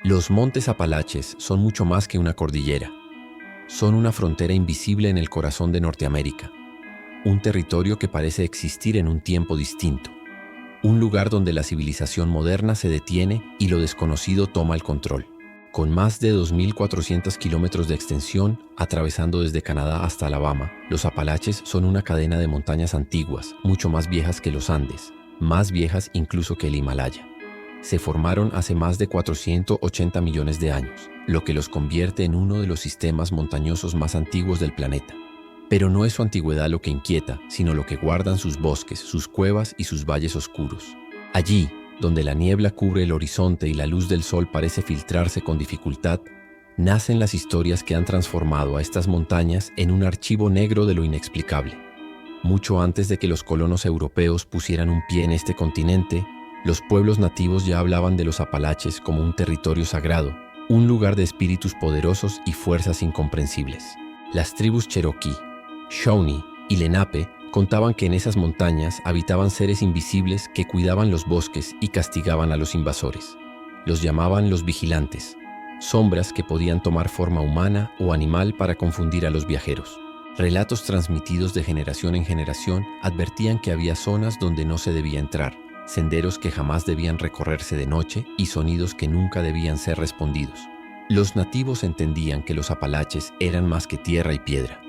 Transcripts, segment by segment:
Los montes Apalaches son mucho más que una cordillera. Son una frontera invisible en el corazón de Norteamérica. Un territorio que parece existir en un tiempo distinto. Un lugar donde la civilización moderna se detiene y lo desconocido toma el control. Con más de 2.400 kilómetros de extensión, atravesando desde Canadá hasta Alabama, los Apalaches son una cadena de montañas antiguas, mucho más viejas que los Andes, más viejas incluso que el Himalaya. Se formaron hace más de 480 millones de años, lo que los convierte en uno de los sistemas montañosos más antiguos del planeta. Pero no es su antigüedad lo que inquieta, sino lo que guardan sus bosques, sus cuevas y sus valles oscuros. Allí, donde la niebla cubre el horizonte y la luz del sol parece filtrarse con dificultad, nacen las historias que han transformado a estas montañas en un archivo negro de lo inexplicable. Mucho antes de que los colonos europeos pusieran un pie en este continente, los pueblos nativos ya hablaban de los Apalaches como un territorio sagrado, un lugar de espíritus poderosos y fuerzas incomprensibles. Las tribus Cherokee, Shawnee y Lenape contaban que en esas montañas habitaban seres invisibles que cuidaban los bosques y castigaban a los invasores. Los llamaban los vigilantes, sombras que podían tomar forma humana o animal para confundir a los viajeros. Relatos transmitidos de generación en generación advertían que había zonas donde no se debía entrar, senderos que jamás debían recorrerse de noche y sonidos que nunca debían ser respondidos. Los nativos entendían que los Apalaches eran más que tierra y piedra.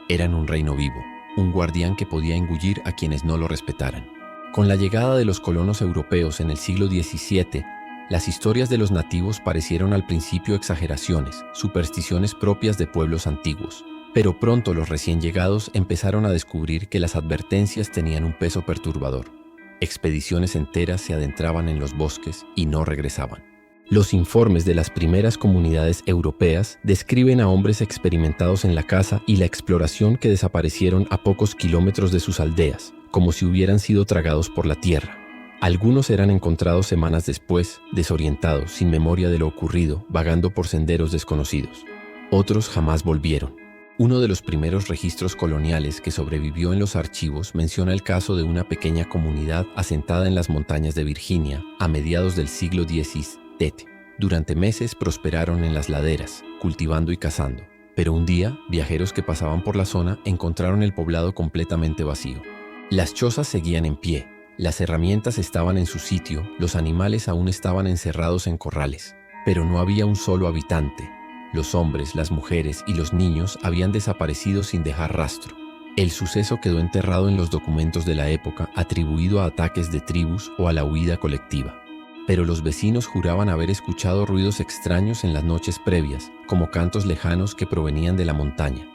Eran un reino vivo, un guardián que podía engullir a quienes no lo respetaran. Con la llegada de los colonos europeos en el siglo XVII, las historias de los nativos parecieron al principio exageraciones, supersticiones propias de pueblos antiguos. Pero pronto los recién llegados empezaron a descubrir que las advertencias tenían un peso perturbador. Expediciones enteras se adentraban en los bosques y no regresaban. Los informes de las primeras comunidades europeas describen a hombres experimentados en la caza y la exploración que desaparecieron a pocos kilómetros de sus aldeas, como si hubieran sido tragados por la tierra. Algunos eran encontrados semanas después, desorientados, sin memoria de lo ocurrido, vagando por senderos desconocidos. Otros jamás volvieron. Uno de los primeros registros coloniales que sobrevivió en los archivos menciona el caso de una pequeña comunidad asentada en las montañas de Virginia a mediados del siglo XVII. Durante meses prosperaron en las laderas, cultivando y cazando. Pero un día, viajeros que pasaban por la zona encontraron el poblado completamente vacío. Las chozas seguían en pie, las herramientas estaban en su sitio, los animales aún estaban encerrados en corrales. Pero no había un solo habitante. Los hombres, las mujeres y los niños habían desaparecido sin dejar rastro. El suceso quedó enterrado en los documentos de la época, atribuido a ataques de tribus o a la huida colectiva. Pero los vecinos juraban haber escuchado ruidos extraños en las noches previas, como cantos lejanos que provenían de la montaña,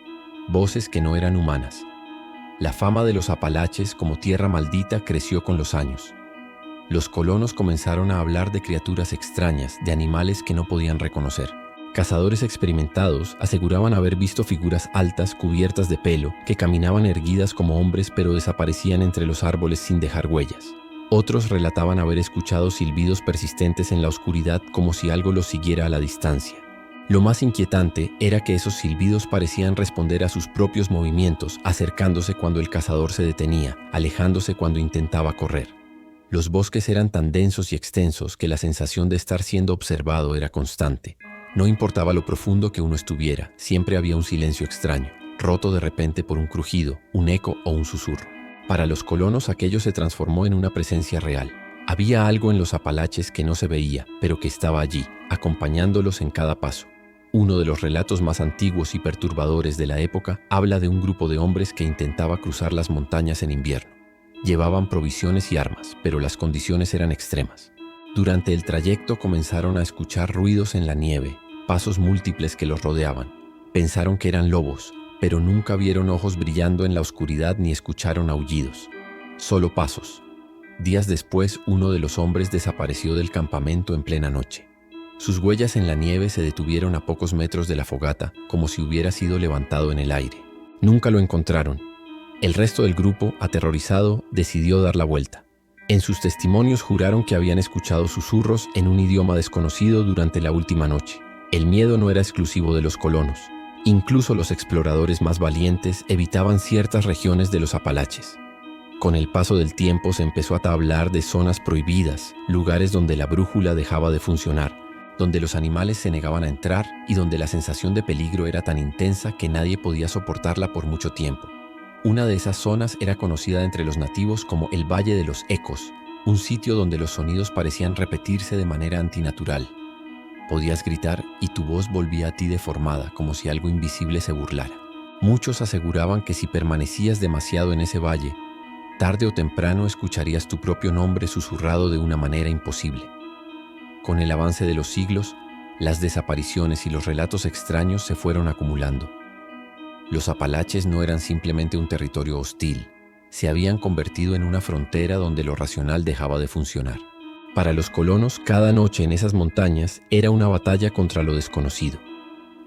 voces que no eran humanas. La fama de los Apalaches como tierra maldita creció con los años. Los colonos comenzaron a hablar de criaturas extrañas, de animales que no podían reconocer. Cazadores experimentados aseguraban haber visto figuras altas cubiertas de pelo que caminaban erguidas como hombres pero desaparecían entre los árboles sin dejar huellas. Otros relataban haber escuchado silbidos persistentes en la oscuridad como si algo los siguiera a la distancia. Lo más inquietante era que esos silbidos parecían responder a sus propios movimientos, acercándose cuando el cazador se detenía, alejándose cuando intentaba correr. Los bosques eran tan densos y extensos que la sensación de estar siendo observado era constante. No importaba lo profundo que uno estuviera, siempre había un silencio extraño, roto de repente por un crujido, un eco o un susurro. Para los colonos aquello se transformó en una presencia real. Había algo en los Apalaches que no se veía, pero que estaba allí, acompañándolos en cada paso. Uno de los relatos más antiguos y perturbadores de la época habla de un grupo de hombres que intentaba cruzar las montañas en invierno. Llevaban provisiones y armas, pero las condiciones eran extremas. Durante el trayecto comenzaron a escuchar ruidos en la nieve, pasos múltiples que los rodeaban. Pensaron que eran lobos, pero nunca vieron ojos brillando en la oscuridad ni escucharon aullidos. Solo pasos. Días después, uno de los hombres desapareció del campamento en plena noche. Sus huellas en la nieve se detuvieron a pocos metros de la fogata, como si hubiera sido levantado en el aire. Nunca lo encontraron. El resto del grupo, aterrorizado, decidió dar la vuelta. En sus testimonios juraron que habían escuchado susurros en un idioma desconocido durante la última noche. El miedo no era exclusivo de los colonos. Incluso los exploradores más valientes evitaban ciertas regiones de los Apalaches. Con el paso del tiempo se empezó a hablar de zonas prohibidas, lugares donde la brújula dejaba de funcionar, donde los animales se negaban a entrar y donde la sensación de peligro era tan intensa que nadie podía soportarla por mucho tiempo. Una de esas zonas era conocida entre los nativos como el Valle de los Ecos, un sitio donde los sonidos parecían repetirse de manera antinatural. Podías gritar y tu voz volvía a ti deformada, como si algo invisible se burlara. Muchos aseguraban que si permanecías demasiado en ese valle, tarde o temprano escucharías tu propio nombre susurrado de una manera imposible. Con el avance de los siglos, las desapariciones y los relatos extraños se fueron acumulando. Los Apalaches no eran simplemente un territorio hostil, se habían convertido en una frontera donde lo racional dejaba de funcionar. Para los colonos, cada noche en esas montañas era una batalla contra lo desconocido.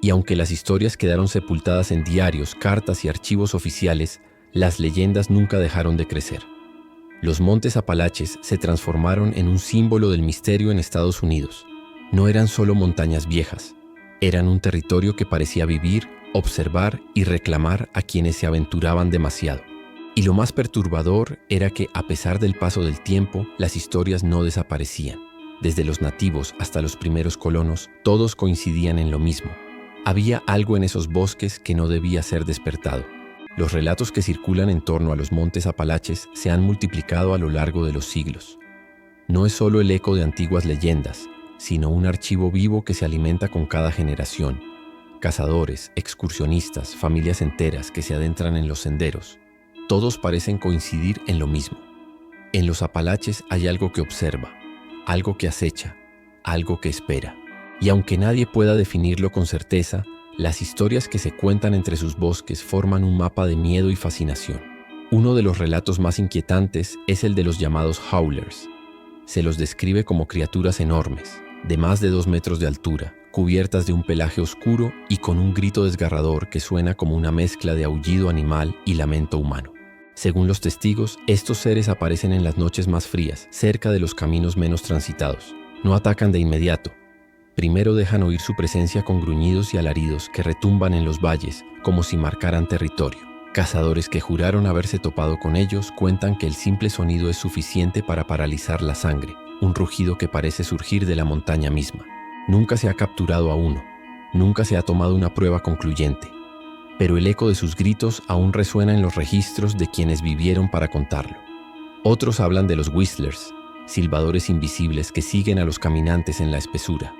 Y aunque las historias quedaron sepultadas en diarios, cartas y archivos oficiales, las leyendas nunca dejaron de crecer. Los montes Apalaches se transformaron en un símbolo del misterio en Estados Unidos. No eran solo montañas viejas, eran un territorio que parecía vivir, observar y reclamar a quienes se aventuraban demasiado. Y lo más perturbador era que, a pesar del paso del tiempo, las historias no desaparecían. Desde los nativos hasta los primeros colonos, todos coincidían en lo mismo. Había algo en esos bosques que no debía ser despertado. Los relatos que circulan en torno a los montes Apalaches se han multiplicado a lo largo de los siglos. No es solo el eco de antiguas leyendas, sino un archivo vivo que se alimenta con cada generación. Cazadores, excursionistas, familias enteras que se adentran en los senderos. Todos parecen coincidir en lo mismo. En los Apalaches hay algo que observa, algo que acecha, algo que espera. Y aunque nadie pueda definirlo con certeza, las historias que se cuentan entre sus bosques forman un mapa de miedo y fascinación. Uno de los relatos más inquietantes es el de los llamados howlers. Se los describe como criaturas enormes, de más de 2 metros de altura, cubiertas de un pelaje oscuro y con un grito desgarrador que suena como una mezcla de aullido animal y lamento humano. Según los testigos, estos seres aparecen en las noches más frías, cerca de los caminos menos transitados. No atacan de inmediato. Primero dejan oír su presencia con gruñidos y alaridos que retumban en los valles, como si marcaran territorio. Cazadores que juraron haberse topado con ellos cuentan que el simple sonido es suficiente para paralizar la sangre, un rugido que parece surgir de la montaña misma. Nunca se ha capturado a uno, nunca se ha tomado una prueba concluyente, pero el eco de sus gritos aún resuena en los registros de quienes vivieron para contarlo. Otros hablan de los whistlers, silbadores invisibles que siguen a los caminantes en la espesura.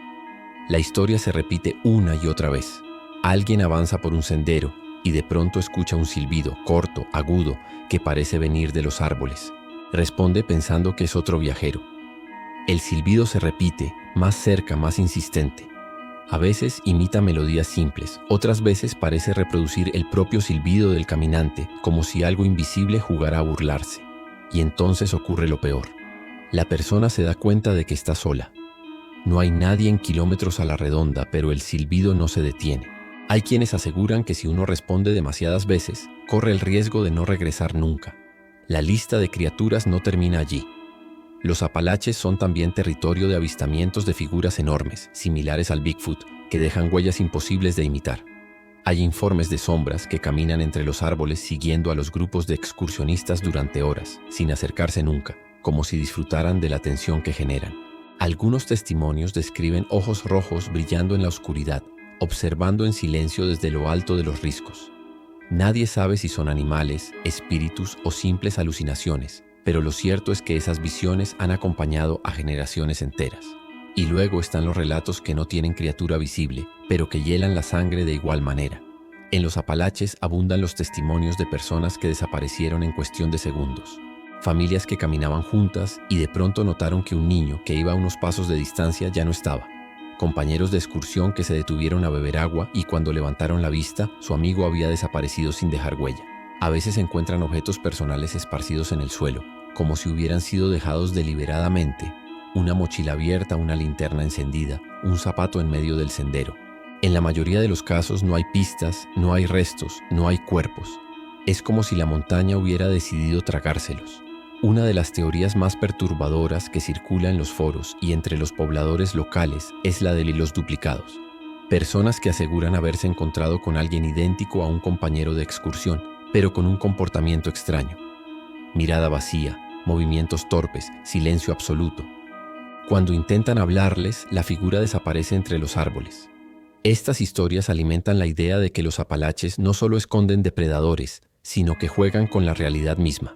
La historia se repite una y otra vez. Alguien avanza por un sendero y de pronto escucha un silbido corto, agudo, que parece venir de los árboles. Responde pensando que es otro viajero. El silbido se repite, más cerca, más insistente. A veces imita melodías simples, otras veces parece reproducir el propio silbido del caminante, como si algo invisible jugara a burlarse. Y entonces ocurre lo peor. La persona se da cuenta de que está sola. No hay nadie en kilómetros a la redonda, pero el silbido no se detiene. Hay quienes aseguran que si uno responde demasiadas veces, corre el riesgo de no regresar nunca. La lista de criaturas no termina allí. Los Apalaches son también territorio de avistamientos de figuras enormes, similares al Bigfoot, que dejan huellas imposibles de imitar. Hay informes de sombras que caminan entre los árboles siguiendo a los grupos de excursionistas durante horas, sin acercarse nunca, como si disfrutaran de la tensión que generan. Algunos testimonios describen ojos rojos brillando en la oscuridad, observando en silencio desde lo alto de los riscos. Nadie sabe si son animales, espíritus o simples alucinaciones, pero lo cierto es que esas visiones han acompañado a generaciones enteras. Y luego están los relatos que no tienen criatura visible, pero que hielan la sangre de igual manera. En los Apalaches abundan los testimonios de personas que desaparecieron en cuestión de segundos. Familias que caminaban juntas y de pronto notaron que un niño que iba a unos pasos de distancia ya no estaba. Compañeros de excursión que se detuvieron a beber agua y cuando levantaron la vista, su amigo había desaparecido sin dejar huella. A veces se encuentran objetos personales esparcidos en el suelo, como si hubieran sido dejados deliberadamente. Una mochila abierta, una linterna encendida, un zapato en medio del sendero. En la mayoría de los casos no hay pistas, no hay restos, no hay cuerpos. Es como si la montaña hubiera decidido tragárselos. Una de las teorías más perturbadoras que circula en los foros y entre los pobladores locales es la de los duplicados. Personas que aseguran haberse encontrado con alguien idéntico a un compañero de excursión, pero con un comportamiento extraño. Mirada vacía, movimientos torpes, silencio absoluto. Cuando intentan hablarles, la figura desaparece entre los árboles. Estas historias alimentan la idea de que los apalaches no solo esconden depredadores, sino que juegan con la realidad misma.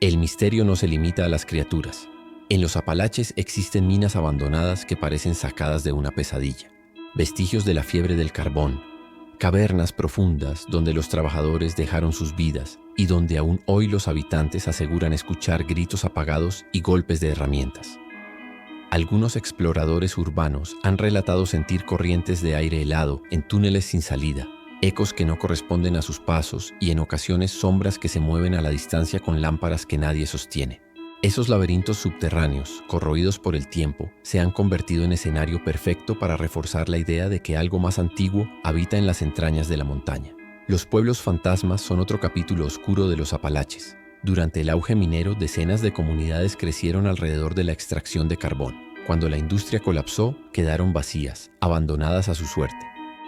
El misterio no se limita a las criaturas. En los Apalaches existen minas abandonadas que parecen sacadas de una pesadilla, vestigios de la fiebre del carbón, cavernas profundas donde los trabajadores dejaron sus vidas y donde aún hoy los habitantes aseguran escuchar gritos apagados y golpes de herramientas. Algunos exploradores urbanos han relatado sentir corrientes de aire helado en túneles sin salida, ecos que no corresponden a sus pasos y en ocasiones sombras que se mueven a la distancia con lámparas que nadie sostiene. Esos laberintos subterráneos, corroídos por el tiempo, se han convertido en escenario perfecto para reforzar la idea de que algo más antiguo habita en las entrañas de la montaña. Los pueblos fantasmas son otro capítulo oscuro de los Apalaches. Durante el auge minero, decenas de comunidades crecieron alrededor de la extracción de carbón. Cuando la industria colapsó, quedaron vacías, abandonadas a su suerte.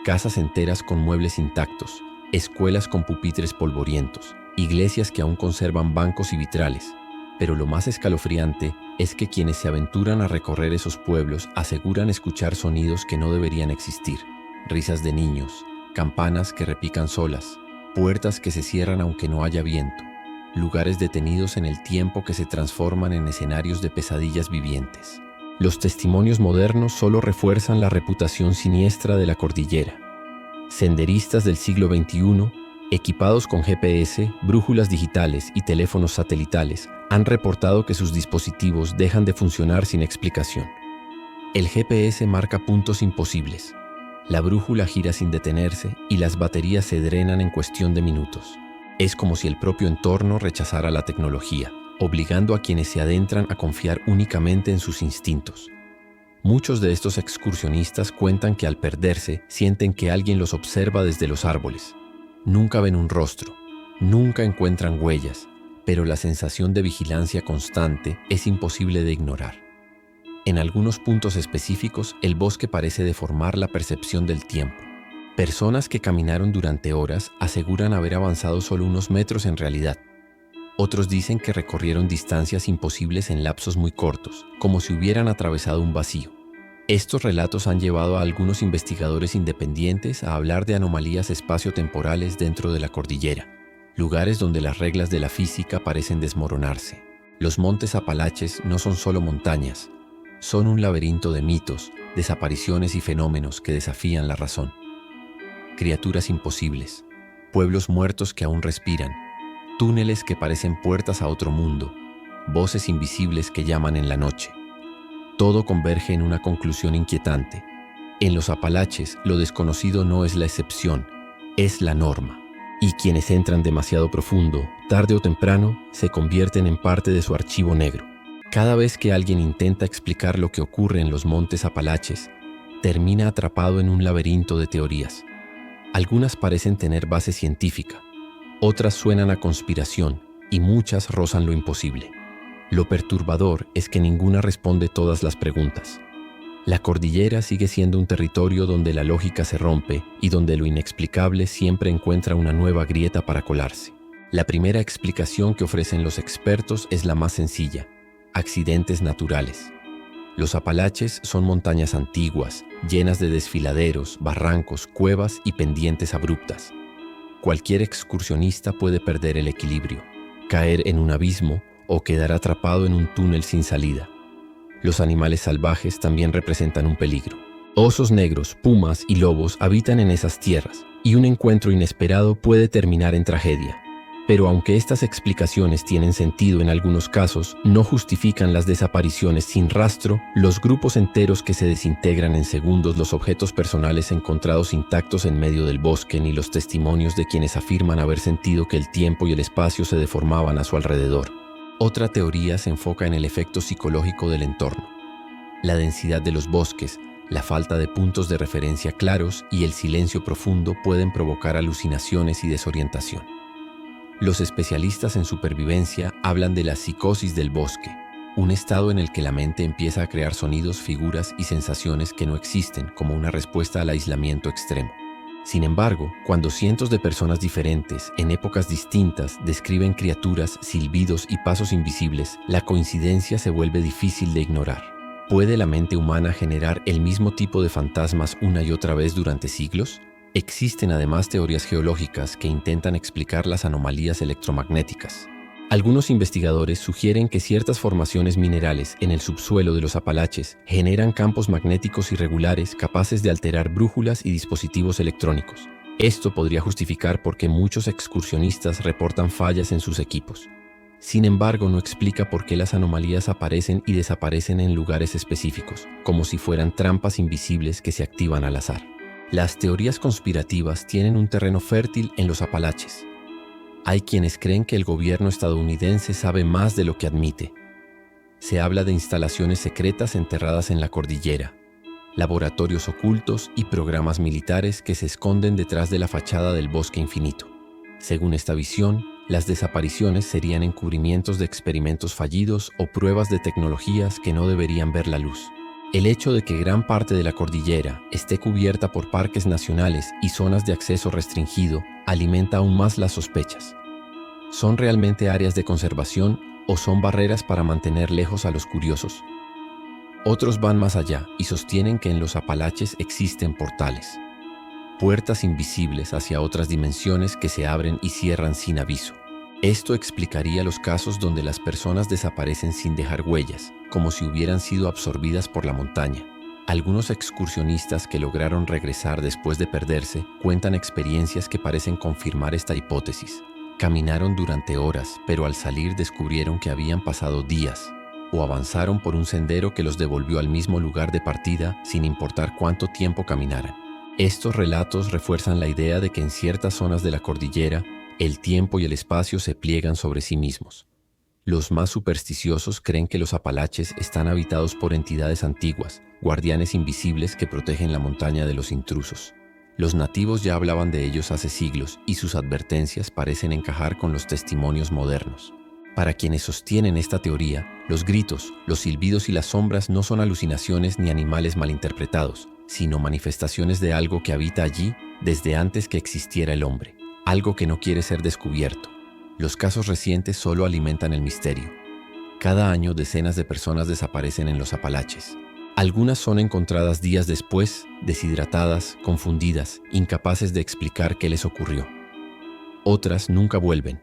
Casas enteras con muebles intactos, escuelas con pupitres polvorientos, iglesias que aún conservan bancos y vitrales. Pero lo más escalofriante es que quienes se aventuran a recorrer esos pueblos aseguran escuchar sonidos que no deberían existir. Risas de niños, campanas que repican solas, puertas que se cierran aunque no haya viento, lugares detenidos en el tiempo que se transforman en escenarios de pesadillas vivientes. Los testimonios modernos solo refuerzan la reputación siniestra de la cordillera. Senderistas del siglo XXI, equipados con GPS, brújulas digitales y teléfonos satelitales, han reportado que sus dispositivos dejan de funcionar sin explicación. El GPS marca puntos imposibles. La brújula gira sin detenerse y las baterías se drenan en cuestión de minutos. Es como si el propio entorno rechazara la tecnología, obligando a quienes se adentran a confiar únicamente en sus instintos. Muchos de estos excursionistas cuentan que al perderse sienten que alguien los observa desde los árboles. Nunca ven un rostro, nunca encuentran huellas, pero la sensación de vigilancia constante es imposible de ignorar. En algunos puntos específicos, el bosque parece deformar la percepción del tiempo. Personas que caminaron durante horas aseguran haber avanzado solo unos metros en realidad. Otros dicen que recorrieron distancias imposibles en lapsos muy cortos, como si hubieran atravesado un vacío. Estos relatos han llevado a algunos investigadores independientes a hablar de anomalías espaciotemporales dentro de la cordillera, lugares donde las reglas de la física parecen desmoronarse. Los montes Apalaches no son solo montañas, son un laberinto de mitos, desapariciones y fenómenos que desafían la razón. Criaturas imposibles, pueblos muertos que aún respiran, túneles que parecen puertas a otro mundo, voces invisibles que llaman en la noche. Todo converge en una conclusión inquietante. En los Apalaches, lo desconocido no es la excepción, es la norma. Y quienes entran demasiado profundo, tarde o temprano, se convierten en parte de su archivo negro. Cada vez que alguien intenta explicar lo que ocurre en los montes Apalaches, termina atrapado en un laberinto de teorías. Algunas parecen tener base científica, otras suenan a conspiración y muchas rozan lo imposible. Lo perturbador es que ninguna responde todas las preguntas. La cordillera sigue siendo un territorio donde la lógica se rompe y donde lo inexplicable siempre encuentra una nueva grieta para colarse. La primera explicación que ofrecen los expertos es la más sencilla: accidentes naturales. Los Apalaches son montañas antiguas, llenas de desfiladeros, barrancos, cuevas y pendientes abruptas. Cualquier excursionista puede perder el equilibrio, caer en un abismo o quedar atrapado en un túnel sin salida. Los animales salvajes también representan un peligro. Osos negros, pumas y lobos habitan en esas tierras, y un encuentro inesperado puede terminar en tragedia. Pero aunque estas explicaciones tienen sentido en algunos casos, no justifican las desapariciones sin rastro, los grupos enteros que se desintegran en segundos, los objetos personales encontrados intactos en medio del bosque, ni los testimonios de quienes afirman haber sentido que el tiempo y el espacio se deformaban a su alrededor. Otra teoría se enfoca en el efecto psicológico del entorno. La densidad de los bosques, la falta de puntos de referencia claros y el silencio profundo pueden provocar alucinaciones y desorientación. Los especialistas en supervivencia hablan de la psicosis del bosque, un estado en el que la mente empieza a crear sonidos, figuras y sensaciones que no existen como una respuesta al aislamiento extremo. Sin embargo, cuando cientos de personas diferentes, en épocas distintas, describen criaturas, silbidos y pasos invisibles, la coincidencia se vuelve difícil de ignorar. ¿Puede la mente humana generar el mismo tipo de fantasmas una y otra vez durante siglos? Existen además teorías geológicas que intentan explicar las anomalías electromagnéticas. Algunos investigadores sugieren que ciertas formaciones minerales en el subsuelo de los Apalaches generan campos magnéticos irregulares capaces de alterar brújulas y dispositivos electrónicos. Esto podría justificar por qué muchos excursionistas reportan fallas en sus equipos. Sin embargo, no explica por qué las anomalías aparecen y desaparecen en lugares específicos, como si fueran trampas invisibles que se activan al azar. Las teorías conspirativas tienen un terreno fértil en los Apalaches. Hay quienes creen que el gobierno estadounidense sabe más de lo que admite. Se habla de instalaciones secretas enterradas en la cordillera, laboratorios ocultos y programas militares que se esconden detrás de la fachada del bosque infinito. Según esta visión, las desapariciones serían encubrimientos de experimentos fallidos o pruebas de tecnologías que no deberían ver la luz. El hecho de que gran parte de la cordillera esté cubierta por parques nacionales y zonas de acceso restringido alimenta aún más las sospechas. ¿Son realmente áreas de conservación o son barreras para mantener lejos a los curiosos? Otros van más allá y sostienen que en los Apalaches existen portales, puertas invisibles hacia otras dimensiones que se abren y cierran sin aviso. Esto explicaría los casos donde las personas desaparecen sin dejar huellas, como si hubieran sido absorbidas por la montaña. Algunos excursionistas que lograron regresar después de perderse cuentan experiencias que parecen confirmar esta hipótesis. Caminaron durante horas, pero al salir descubrieron que habían pasado días, o avanzaron por un sendero que los devolvió al mismo lugar de partida sin importar cuánto tiempo caminaran. Estos relatos refuerzan la idea de que en ciertas zonas de la cordillera, el tiempo y el espacio se pliegan sobre sí mismos. Los más supersticiosos creen que los Apalaches están habitados por entidades antiguas, guardianes invisibles que protegen la montaña de los intrusos. Los nativos ya hablaban de ellos hace siglos y sus advertencias parecen encajar con los testimonios modernos. Para quienes sostienen esta teoría, los gritos, los silbidos y las sombras no son alucinaciones ni animales malinterpretados, sino manifestaciones de algo que habita allí desde antes que existiera el hombre, algo que no quiere ser descubierto. Los casos recientes solo alimentan el misterio. Cada año decenas de personas desaparecen en los Apalaches. Algunas son encontradas días después, deshidratadas, confundidas, incapaces de explicar qué les ocurrió. Otras nunca vuelven.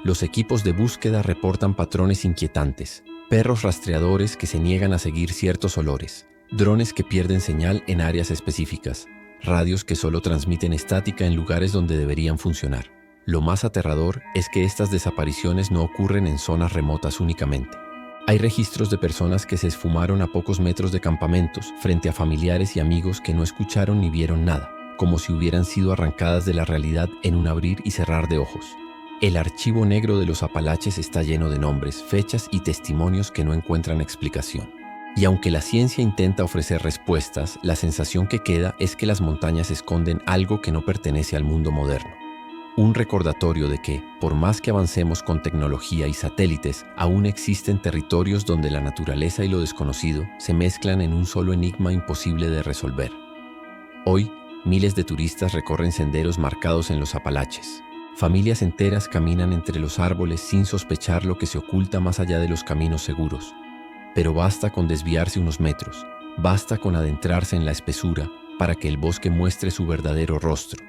Los equipos de búsqueda reportan patrones inquietantes, perros rastreadores que se niegan a seguir ciertos olores, drones que pierden señal en áreas específicas, radios que solo transmiten estática en lugares donde deberían funcionar. Lo más aterrador es que estas desapariciones no ocurren en zonas remotas únicamente. Hay registros de personas que se esfumaron a pocos metros de campamentos frente a familiares y amigos que no escucharon ni vieron nada, como si hubieran sido arrancadas de la realidad en un abrir y cerrar de ojos. El archivo negro de los Apalaches está lleno de nombres, fechas y testimonios que no encuentran explicación. Y aunque la ciencia intenta ofrecer respuestas, la sensación que queda es que las montañas esconden algo que no pertenece al mundo moderno. Un recordatorio de que, por más que avancemos con tecnología y satélites, aún existen territorios donde la naturaleza y lo desconocido se mezclan en un solo enigma imposible de resolver. Hoy, miles de turistas recorren senderos marcados en los Apalaches. Familias enteras caminan entre los árboles sin sospechar lo que se oculta más allá de los caminos seguros. Pero basta con desviarse unos metros, basta con adentrarse en la espesura para que el bosque muestre su verdadero rostro.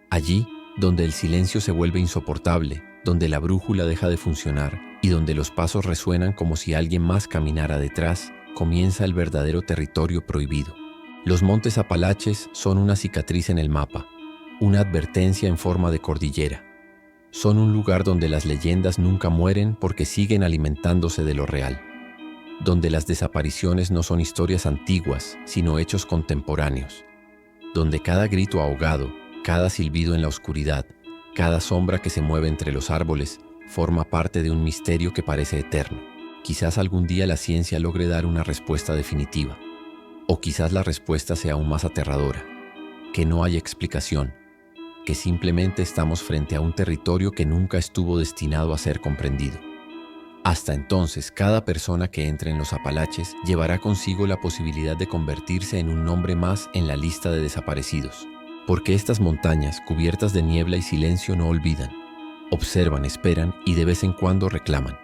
Allí, donde el silencio se vuelve insoportable, donde la brújula deja de funcionar y donde los pasos resuenan como si alguien más caminara detrás, comienza el verdadero territorio prohibido. Los montes Apalaches son una cicatriz en el mapa, una advertencia en forma de cordillera. Son un lugar donde las leyendas nunca mueren porque siguen alimentándose de lo real, donde las desapariciones no son historias antiguas, sino hechos contemporáneos, donde cada grito ahogado, cada silbido en la oscuridad, cada sombra que se mueve entre los árboles, forma parte de un misterio que parece eterno. Quizás algún día la ciencia logre dar una respuesta definitiva. O quizás la respuesta sea aún más aterradora, que no hay explicación, que simplemente estamos frente a un territorio que nunca estuvo destinado a ser comprendido. Hasta entonces, cada persona que entre en los Apalaches llevará consigo la posibilidad de convertirse en un nombre más en la lista de desaparecidos. Porque estas montañas, cubiertas de niebla y silencio, no olvidan. Observan, esperan y de vez en cuando reclaman.